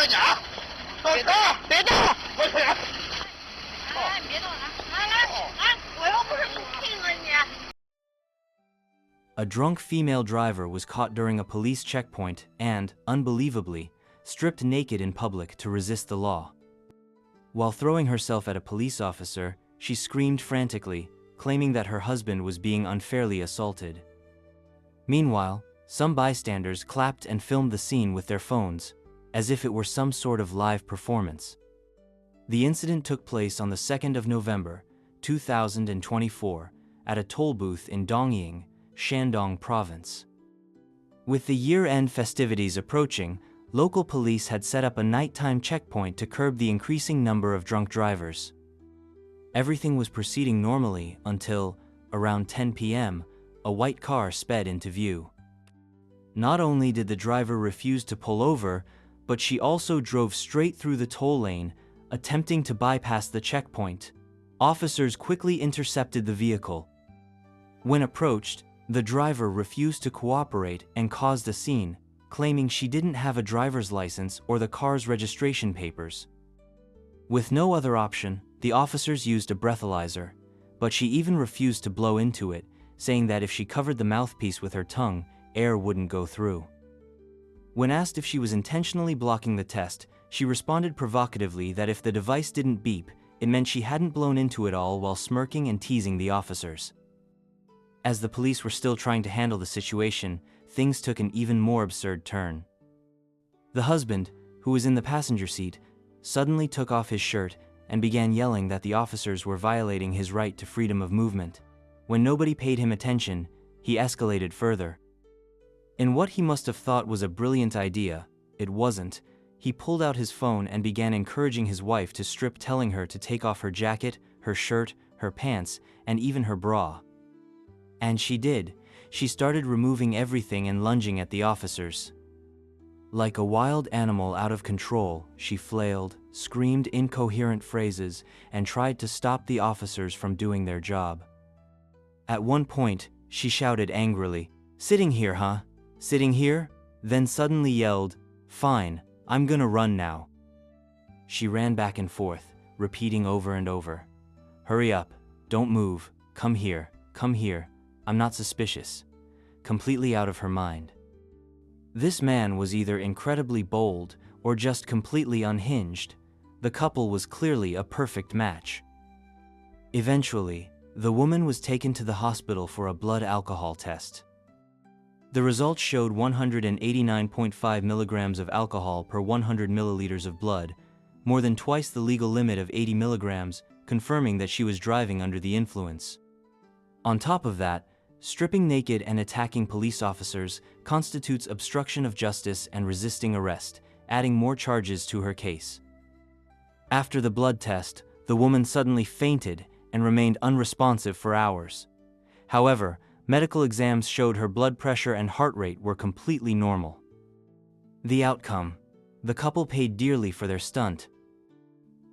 快点啊！别动，别动！快点！哎，别动了，来，我又不是不信了你。A drunk female driver was caught during a police checkpoint and, unbelievably, stripped naked in public to resist the law. While throwing herself at a police officer, she screamed frantically, claiming that her husband was being unfairly assaulted. Meanwhile, some bystanders clapped and filmed the scene with their phones, as if it were some sort of live performance. The incident took place on the 2nd of November, 2024, at a toll booth in Dongying, Shandong Province. With the year-end festivities approaching, local police had set up a nighttime checkpoint to curb the increasing number of drunk drivers. Everything was proceeding normally until, around 10 p.m., a white car sped into view. Not only did the driver refuse to pull over, but she also drove straight through the toll lane, attempting to bypass the checkpoint. Officers quickly intercepted the vehicle. When approached, the driver refused to cooperate and caused a scene, claiming she didn't have a driver's license or the car's registration papers. With no other option, the officers used a breathalyzer, but she even refused to blow into it, saying that if she covered the mouthpiece with her tongue, air wouldn't go through. When asked if she was intentionally blocking the test, she responded provocatively that if the device didn't beep, it meant she hadn't blown into it all, while smirking and teasing the officers. As the police were still trying to handle the situation, things took an even more absurd turn. The husband, who was in the passenger seat, suddenly took off his shirt and began yelling that the officers were violating his right to freedom of movement. When nobody paid him attention, he escalated further. In what he must have thought was a brilliant idea, it wasn't. He pulled out his phone and began encouraging his wife to strip, telling her to take off her jacket, her shirt, her pants, and even her bra. And she did. She started removing everything and lunging at the officers. Like a wild animal out of control, she flailed, screamed incoherent phrases, and tried to stop the officers from doing their job. At one point, she shouted angrily, "Sitting here, huh? Sitting here?" Then suddenly yelled, "Fine, I'm gonna run now." She ran back and forth, repeating over and over, "Hurry up, don't move, come here, I'm not suspicious," completely out of her mind. This man was either incredibly bold or just completely unhinged. The couple was clearly a perfect match. Eventually, the woman was taken to the hospital for a blood alcohol test. The results showed 189.5 milligrams of alcohol per 100 milliliters of blood, more than twice the legal limit of 80 milligrams, confirming that she was driving under the influence. On top of that, stripping naked and attacking police officers constitutes obstruction of justice and resisting arrest, adding more charges to her case. After the blood test, the woman suddenly fainted and remained unresponsive for hours. However, medical exams showed her blood pressure and heart rate were completely normal. The outcome: the couple paid dearly for their stunt.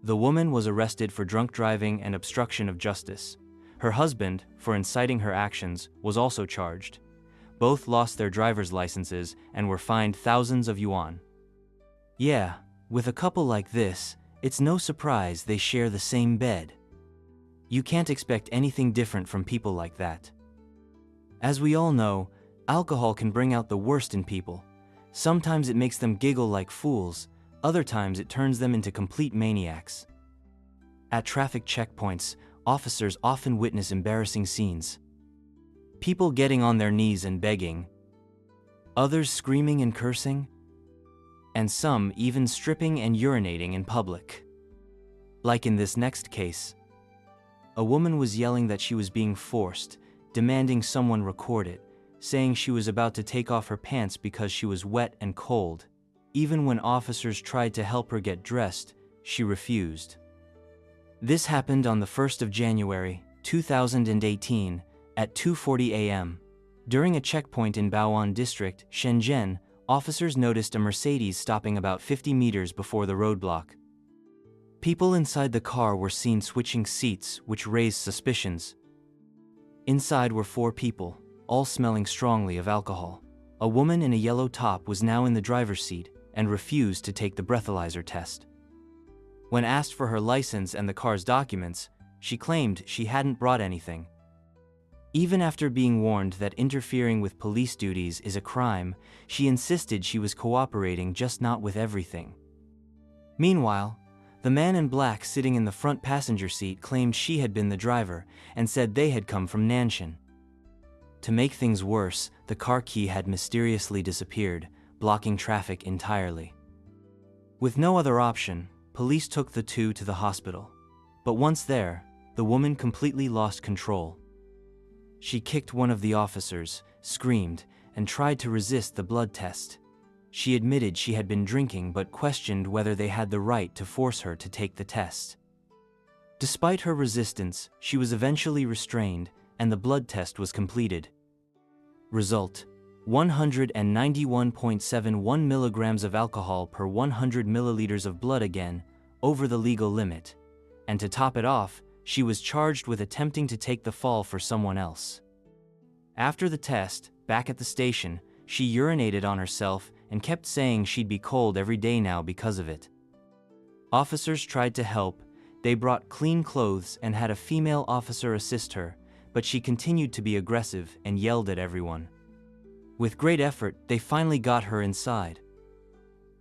The woman was arrested for drunk driving and obstruction of justice. Her husband, for inciting her actions, was also charged. Both lost their driver's licenses and were fined thousands of yuan. Yeah, with a couple like this, it's no surprise they share the same bed. You can't expect anything different from people like that. As we all know, alcohol can bring out the worst in people. Sometimes it makes them giggle like fools, other times it turns them into complete maniacs. At traffic checkpoints, officers often witness embarrassing scenes. People getting on their knees and begging, others screaming and cursing, and some even stripping and urinating in public. Like in this next case. A woman was yelling that she was being forced, demanding someone record it, saying she was about to take off her pants because she was wet and cold. Even when officers tried to help her get dressed, she refused. This happened on the 1st of January, 2018, at 2:40 a.m. During a checkpoint in Baoan District, Shenzhen, officers noticed a Mercedes stopping about 50 meters before the roadblock. People inside the car were seen switching seats, which raised suspicions. Inside were 4 people, all smelling strongly of alcohol. A woman in a yellow top was now in the driver's seat, and refused to take the breathalyzer test. When asked for her license and the car's documents, she claimed she hadn't brought anything. Even after being warned that interfering with police duties is a crime, she insisted she was cooperating, just not with everything. Meanwhile, the man in black sitting in the front passenger seat claimed she had been the driver and said they had come from Nanshan. To make things worse, the car key had mysteriously disappeared, blocking traffic entirely. With no other option, police took the two to the hospital. But once there, the woman completely lost control. She kicked one of the officers, screamed, and tried to resist the blood test. She admitted she had been drinking but questioned whether they had the right to force her to take the test. Despite her resistance, she was eventually restrained, and the blood test was completed. Result: 191.71 milligrams of alcohol per 100 milliliters of blood, again, over the legal limit. And to top it off, she was charged with attempting to take the fall for someone else. After the test, back at the station, she urinated on herself and kept saying she'd be cold every day now because of it. Officers tried to help. They brought clean clothes and had a female officer assist her, but she continued to be aggressive and yelled at everyone. With great effort, they finally got her inside.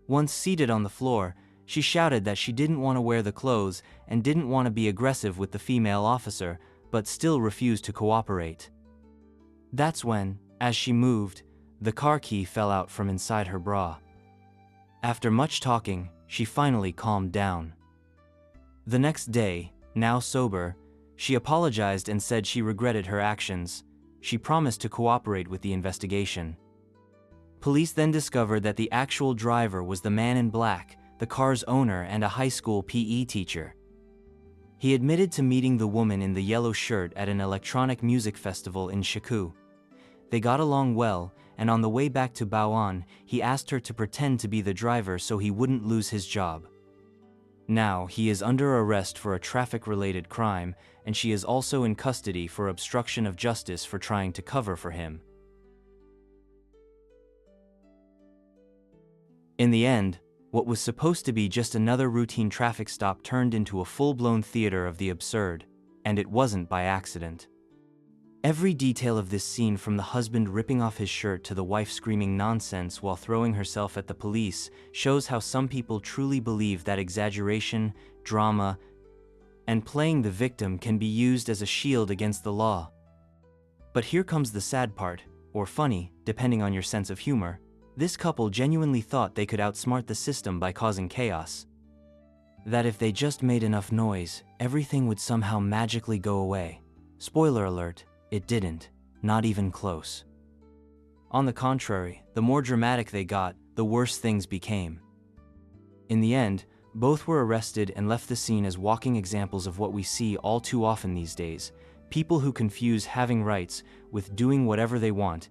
Once seated on the floor, she shouted that she didn't want to wear the clothes and didn't want to be aggressive with the female officer, but still refused to cooperate. That's when, as she moved, the car key fell out from inside her bra. After much talking, she finally calmed down. The next day, now sober, she apologized and said she regretted her actions. She promised to cooperate with the investigation. Police then discovered that the actual driver was the man in black, the car's owner and a high school PE teacher. He admitted to meeting the woman in the yellow shirt at an electronic music festival in Shiku. They got along well, and on the way back to Baoan, he asked her to pretend to be the driver so he wouldn't lose his job. Now, he is under arrest for a traffic-related crime, and she is also in custody for obstruction of justice for trying to cover for him. In the end, what was supposed to be just another routine traffic stop turned into a full-blown theater of the absurd, and it wasn't by accident. Every detail of this scene, from the husband ripping off his shirt to the wife screaming nonsense while throwing herself at the police, shows how some people truly believe that exaggeration, drama, and playing the victim can be used as a shield against the law. But here comes the sad part, or funny, depending on your sense of humor. This couple genuinely thought they could outsmart the system by causing chaos. That if they just made enough noise, everything would somehow magically go away. Spoiler alert, it didn't, not even close. On the contrary, the more dramatic they got, the worse things became. In the end, both were arrested and left the scene as walking examples of what we see all too often these days: people who confuse having rights with doing whatever they want,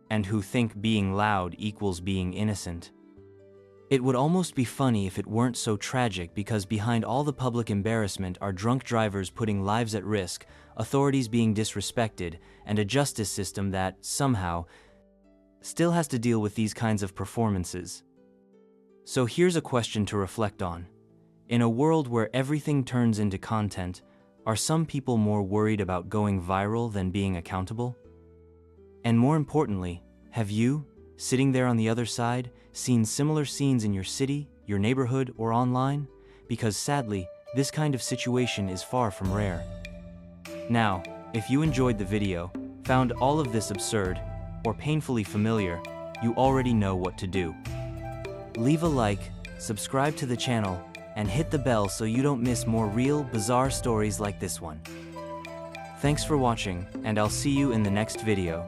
and who think being loud equals being innocent. It would almost be funny if it weren't so tragic, because behind all the public embarrassment are drunk drivers putting lives at risk, authorities being disrespected, and a justice system that, somehow, still has to deal with these kinds of performances. So here's a question to reflect on. In a world where everything turns into content, are some people more worried about going viral than being accountable? And more importantly, have you, sitting there on the other side, seen similar scenes in your city, your neighborhood, or online? Because sadly, this kind of situation is far from rare. Now, if you enjoyed the video, found all of this absurd, or painfully familiar, you already know what to do. Leave a like, subscribe to the channel, and hit the bell so you don't miss more real, bizarre stories like this one. Thanks for watching, and I'll see you in the next video.